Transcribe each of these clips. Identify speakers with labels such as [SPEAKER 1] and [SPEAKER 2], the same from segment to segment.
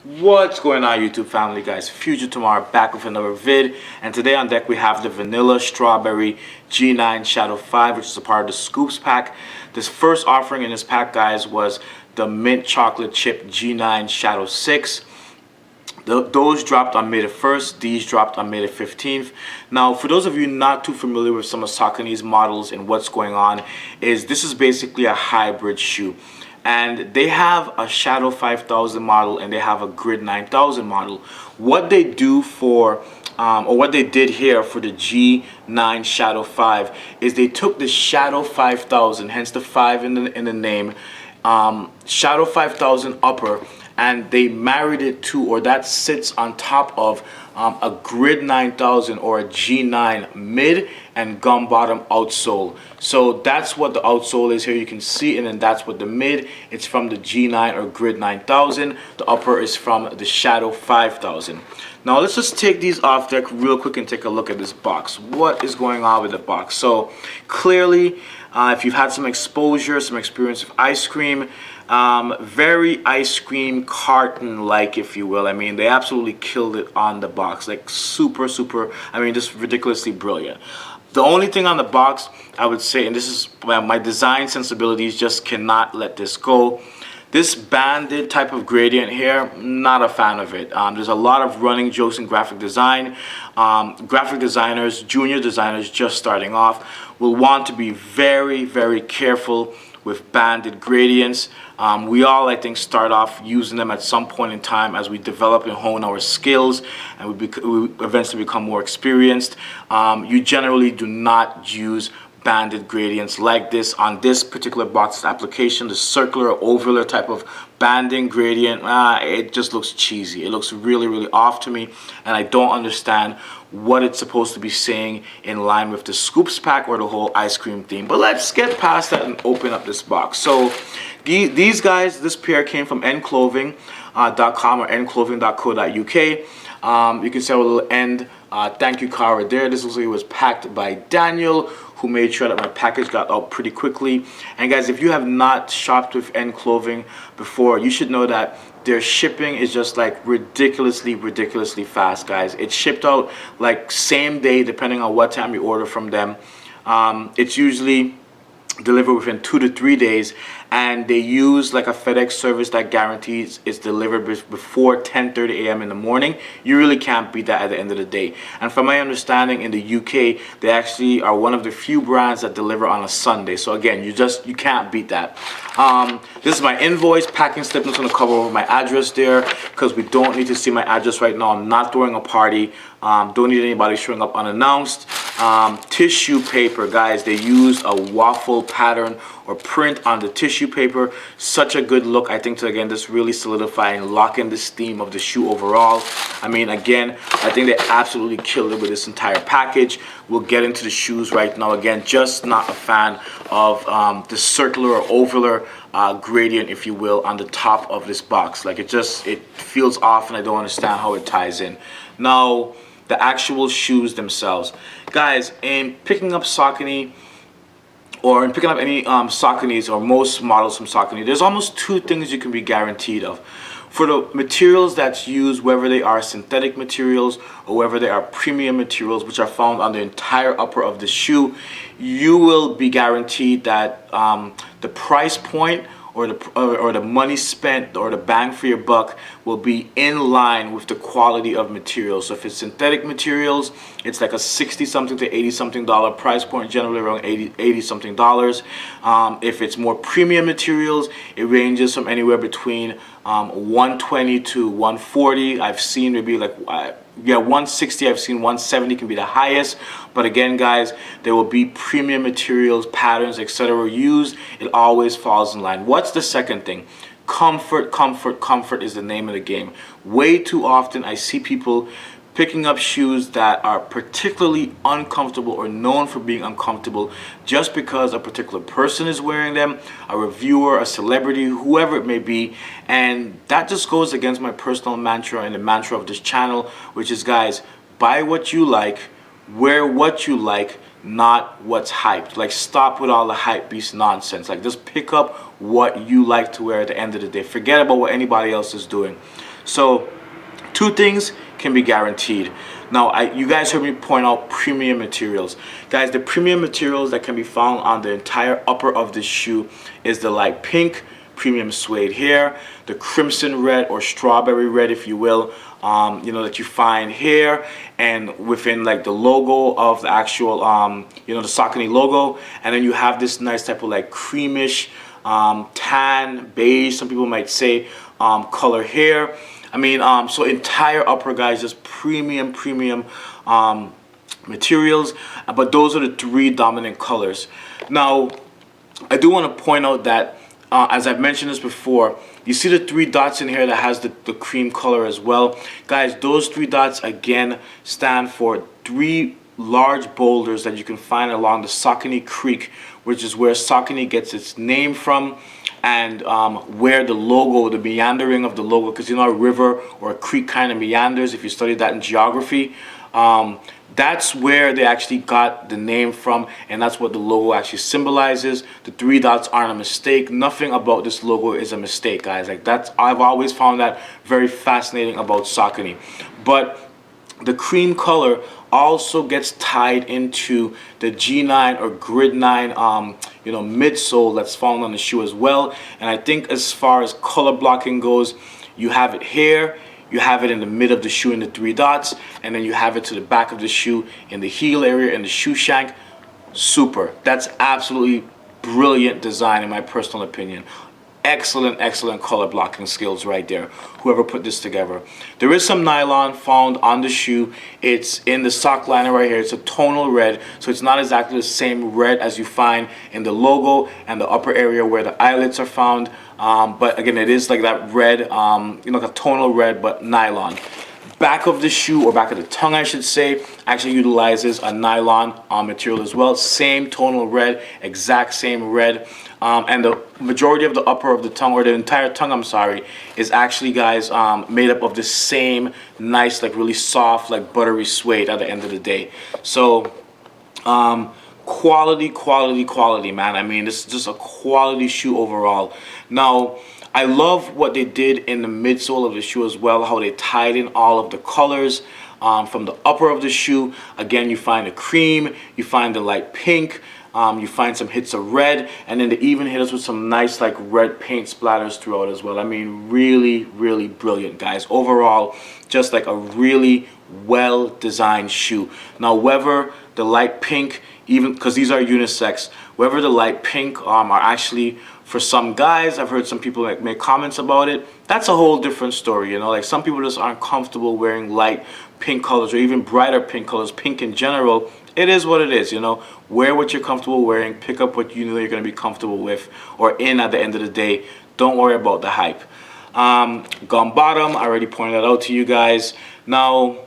[SPEAKER 1] What's going on, YouTube family, guys? Future Tomorrow back with another vid, and today on deck we have the Vanilla Strawberry G9 Shadow 5, which is a part of the Scoops pack. This first offering in this pack, guys, was the Mint Chocolate Chip G9 Shadow 6. Those dropped on May the 1st, these dropped on May the 15th. Now, for those of you not too familiar with some of Saucony's models and what's going on, this is basically a hybrid shoe. And they have a Shadow 5000 model and they have a Grid 9000 model. What they do for, or what they did here for the G9 Shadow 5 is they took the Shadow 5000, hence the 5 in the name, Shadow 5000 upper, and they married it to, or that sits on top of a Grid 9000 or a G9 mid and gum bottom outsole. So that's what the outsole is here. You can see, and then that's what the mid. It's from the G9 or Grid 9000. The upper is from the Shadow 5000. Now let's just take these off deck real quick and take a look at this box. What is going on with the box? So clearly, if you've had some exposure, some experience with ice cream, very ice cream carton like, if you will. I mean, they absolutely killed it on the box, like super, I mean, just ridiculously brilliant. The only thing on the box I would say, and this is my design sensibilities, just cannot let this go. This banded type of gradient here, not a fan of it. There's a lot of running jokes in graphic design. Graphic designers, junior designers just starting off, will want to be very careful with banded gradients. We all, I think, start off using them at some point in time as we develop and hone our skills, and we eventually become more experienced. You generally do not use banded gradients like this on this particular box application. The circular or ovular type of banding gradient, it just looks cheesy. It looks really off to me, and I don't understand what it's supposed to be saying in line with the Scoops pack or the whole ice cream theme. But let's get past that and open up this box. So these guys, this pair came from endclothing.com or endclothing.co.uk. You can see a little end thank you card right there. This looks like it was packed by Daniel, who made sure that my package got out pretty quickly. And guys, if you have not shopped with End Clothing before, you should know that their shipping is just like ridiculously fast, guys. It's shipped out like same day, depending on what time you order from them. It's usually delivered within 2 to 3 days, and they use like a FedEx service that guarantees it's delivered before 10:30 a.m. in the morning. You really can't beat that at the end of the day. And from my understanding, in the UK, they actually are one of the few brands that deliver on a Sunday. So again, you can't beat that. This is my invoice, packing slip. I'm just going to cover over my address there because we don't need to see my address right now. I'm not throwing a party. Don't need anybody showing up unannounced. Tissue paper, guys. They use a waffle pattern or print on the tissue paper. Such a good look, I think, to again just really solidify and lock in this theme of the shoe overall. I mean, again, I think they absolutely killed it with this entire package. We'll get into the shoes right now. Again, just not a fan of the circular or ovular gradient, if you will, on the top of this box. Like it feels off, and I don't understand how it ties in. Now, the actual shoes themselves, guys, in picking up Saucony, or in picking up any Sauconys or most models from Saucony, there's almost two things you can be guaranteed of. For the materials that's used, whether they are synthetic materials or whether they are premium materials, which are found on the entire upper of the shoe, you will be guaranteed that the price point or the money spent or the bang for your buck will be in line with the quality of materials. So if it's synthetic materials, it's like a 60-something to 80-something dollar price point, generally around 80-something dollars. If it's more premium materials, it ranges from anywhere between 120 to 140. I've seen maybe like 160. I've seen 170 can be the highest. But again, guys, there will be premium materials, patterns, etc. used. It always falls in line. What's the second thing? Comfort is the name of the game. Way too often I see people picking up shoes that are particularly uncomfortable or known for being uncomfortable just because a particular person is wearing them, a reviewer, a celebrity, whoever it may be. And that just goes against my personal mantra and the mantra of this channel, which is, guys, buy what you like, wear what you like, not what's hyped. Like, stop with all the hype beast nonsense. Like, just pick up what you like to wear at the end of the day. Forget about what anybody else is doing. So two things can be guaranteed. Now, you guys heard me point out premium materials. Guys, the premium materials that can be found on the entire upper of this shoe is the light pink premium suede here, the crimson red or strawberry red, if you will, you know, that you find here, and within like the logo of the actual, you know, the Saucony logo. And then you have this nice type of like creamish, tan, beige, some people might say, color here. I mean, so entire upper, guys, just premium materials, but those are the three dominant colors. Now, I do want to point out that, as I've mentioned this before, you see the three dots in here that has the cream color as well. Guys, those three dots, again, stand for three large boulders that you can find along the Saucony Creek, which is where Saucony gets its name from, and where the logo, the meandering of the logo, because you know a river or a creek kind of meanders, if you study that in geography, that's where they actually got the name from, and that's what the logo actually symbolizes. The three dots aren't a mistake. Nothing about this logo is a mistake, guys. Like, that's, I've always found that very fascinating about Saucony. But the cream color also gets tied into the G9 or Grid 9 you know, midsole that's found on the shoe as well. And I think as far as color blocking goes, you have it here, you have it in the mid of the shoe in the three dots, and then you have it to the back of the shoe in the heel area in the shoe shank. Super. That's absolutely brilliant design in my personal opinion. Excellent color blocking skills right there, whoever put this together. There is some nylon found on the shoe. It's in the sock liner right here. It's a tonal red, so it's not exactly the same red as you find in the logo and the upper area where the eyelets are found, but again, it is like that red, you know, like a tonal red, but nylon. Back of the shoe, or back of the tongue I should say, actually utilizes a nylon material as well. Same tonal red, exact same red. And the majority of the upper of the tongue, or the entire tongue, I'm sorry, is actually, guys, made up of the same nice, like really soft, like buttery suede at the end of the day. So quality, man. I mean, this is just a quality shoe overall. Now, I love what they did in the midsole of the shoe as well, how they tied in all of the colors from the upper of the shoe. Again, you find the cream, you find the light pink, you find some hits of red, and then they even hit us with some nice like red paint splatters throughout as well. I mean, really brilliant, guys. Overall, just like a really well designed shoe. Now, whether the light pink, even because these are unisex, whether the light pink are actually for some guys, I've heard some people like make comments about it. That's a whole different story, you know. Like, some people just aren't comfortable wearing light pink colors or even brighter pink colors, pink in general. It is what it is, you know. Wear what you're comfortable wearing. Pick up what you know you're going to be comfortable with or in at the end of the day. Don't worry about the hype. Gum bottom, I already pointed that out to you guys. Now,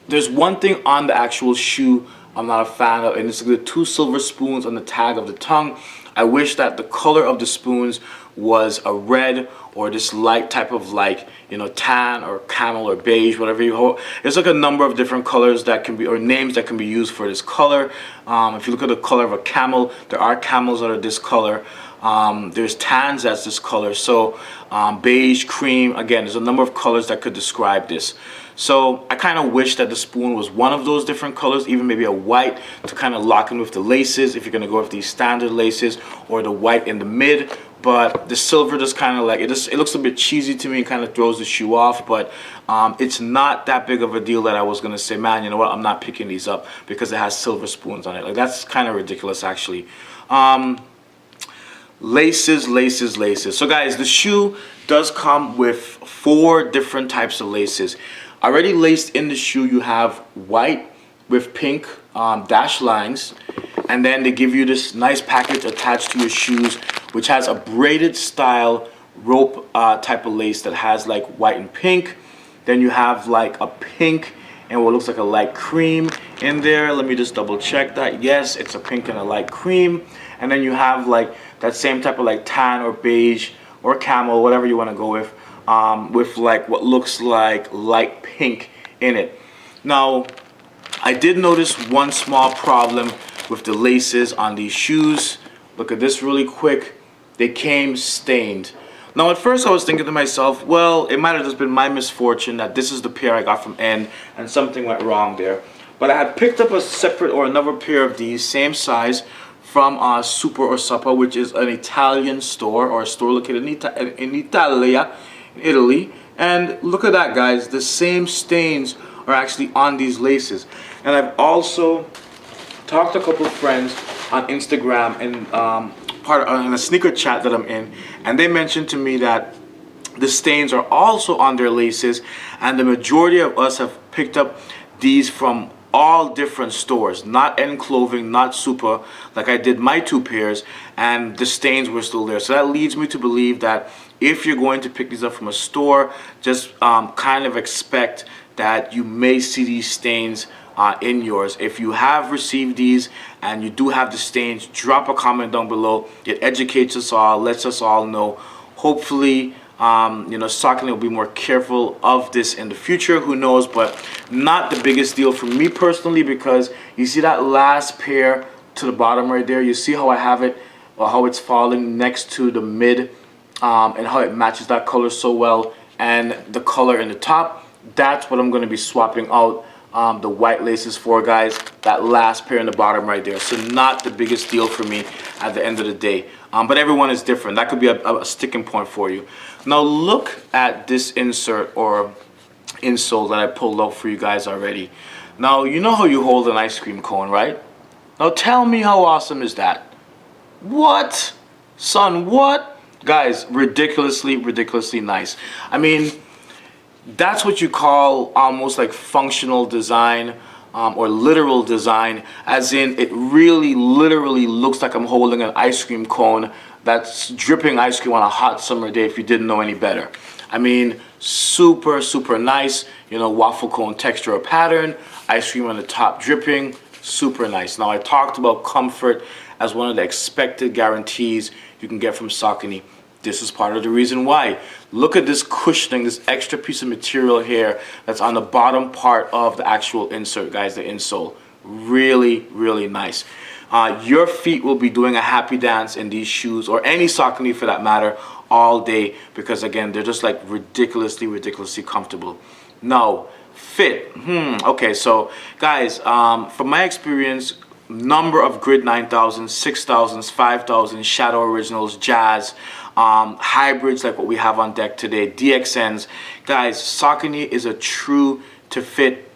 [SPEAKER 1] there's one thing on the actual shoe I'm not a fan of, and it's the two silver spoons on the tag of the tongue. I wish that the color of the spoons was a red or this light type of, like, you know, tan or camel or beige, whatever you hold. There's like a number of different colors that can be, or names that can be used for this color. If you look at the color of a camel, there are camels that are this color. There's tans that's this color. So beige, cream, again, there's a number of colors that could describe this. So I kind of wish that the spoon was one of those different colors, even maybe a white to kind of lock in with the laces if you're going to go with these standard laces, or the white in the mid. But the silver just kind of like, it looks a bit cheesy to me and kind of throws the shoe off. But it's not that big of a deal that I was going to say, man, you know what, I'm not picking these up because it has silver spoons on it. Like, that's kind of ridiculous, actually. Laces. So guys, the shoe does come with 4 different types of laces. Already laced in the shoe, you have white with pink dash lines, and then they give you this nice package attached to your shoes, which has a braided style rope type of lace that has like white and pink. Then you have like a pink and what looks like a light cream in there. Let me just double check that. Yes, it's a pink and a light cream. And then you have like that same type of like tan or beige or camel, whatever you want to go with like what looks like light pink in it. Now, I did notice one small problem with the laces on these shoes. Look at this really quick. They came stained. Now, at first I was thinking to myself, well, it might have just been my misfortune that this is the pair I got from N and something went wrong there. But I had picked up a separate or another pair of these, same size, from Super or Suppa, which is an Italian store, or a store located in Italia, in Italy. And look at that, guys. The same stains are actually on these laces. And I've also talked to a couple of friends on Instagram and in a sneaker chat that I'm in, and they mentioned to me that the stains are also on their laces, and the majority of us have picked up these from all different stores, not N Clothing, not Super, like I did my two pairs, and the stains were still there. So that leads me to believe that if you're going to pick these up from a store, just kind of expect that you may see these stains in yours. If you have received these and you do have the stains, drop a comment down below. It educates us all, lets us all know. Hopefully, Saucony will be more careful of this in the future. Who knows? But not the biggest deal for me personally, because you see that last pair to the bottom right there. You see how I have it, or how it's falling next to the mid, and how it matches that color so well, and the color in the top. That's what I'm going to be swapping out the white laces for, guys. That last pair in the bottom right there. So not the biggest deal for me at the end of the day. But everyone is different. That could be a sticking point for you. Now look at this insert or insole that I pulled out for you guys already. Now, you know how you hold an ice cream cone, right? Now tell me, how awesome is that? What? Son, what? Guys, ridiculously nice. I mean, that's what you call almost like functional design, or literal design, as in it really literally looks like I'm holding an ice cream cone that's dripping ice cream on a hot summer day, if you didn't know any better. I mean, super nice, waffle cone texture or pattern, ice cream on the top dripping, super nice. Now, I talked about comfort as one of the expected guarantees you can get from Saucony. This is part of the reason why. Look at this cushioning, this extra piece of material here that's on the bottom part of the actual insert, guys, the insole. Really nice. Your feet will be doing a happy dance in these shoes, or any Saucony for that matter, all day, because again, they're just like ridiculously comfortable. Now, fit. Okay, so guys, from my experience, number of Grid 9000s, 6000s, 5000s, Shadow Originals, Jazz, hybrids like what we have on deck today, DXNs. Guys, Saucony is a true to fit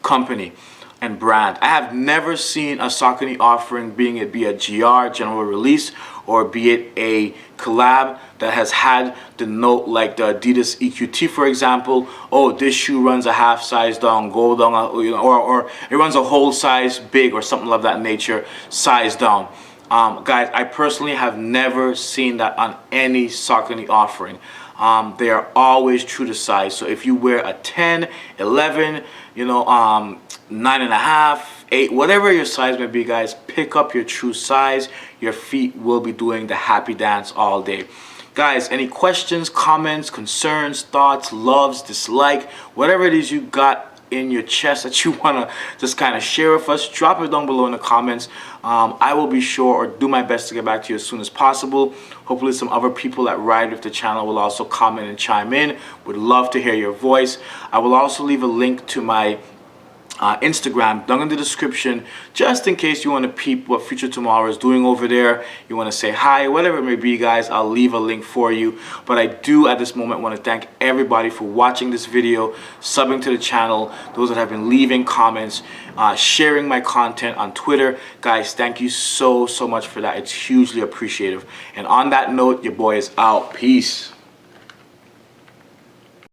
[SPEAKER 1] company and brand. I have never seen a Saucony offering, being it be a GR, general release, or be it a collab, that has had the note like the Adidas EQT, for example. Oh, this shoe runs a half size down, go down, or it runs a whole size big, or something of that nature, size down. Guys, I personally have never seen that on any Saucony offering. They are always true to size. So if you wear a 10, 11, 9.5, 8, whatever your size may be, guys, pick up your true size. Your feet will be doing the happy dance all day. Guys, any questions, comments, concerns, thoughts, loves, dislike, whatever it is you got in your chest that you want to just kind of share with us, drop it down below in the comments. I will be sure, or do my best, to get back to you as soon as possible. Hopefully some other people that ride with the channel will also comment and chime in. Would love to hear your voice. I will also leave a link to my Instagram down in the description, just in case you want to peep what Future Tomorrow is doing over there. You want to say hi, whatever it may be, guys. I'll leave a link for you. But I do at this moment want to thank everybody for watching this video, subbing to the channel, those that have been leaving comments, sharing my content on Twitter. Guys, thank you so much for that. It's hugely appreciative. And on that note, your boy is out. Peace.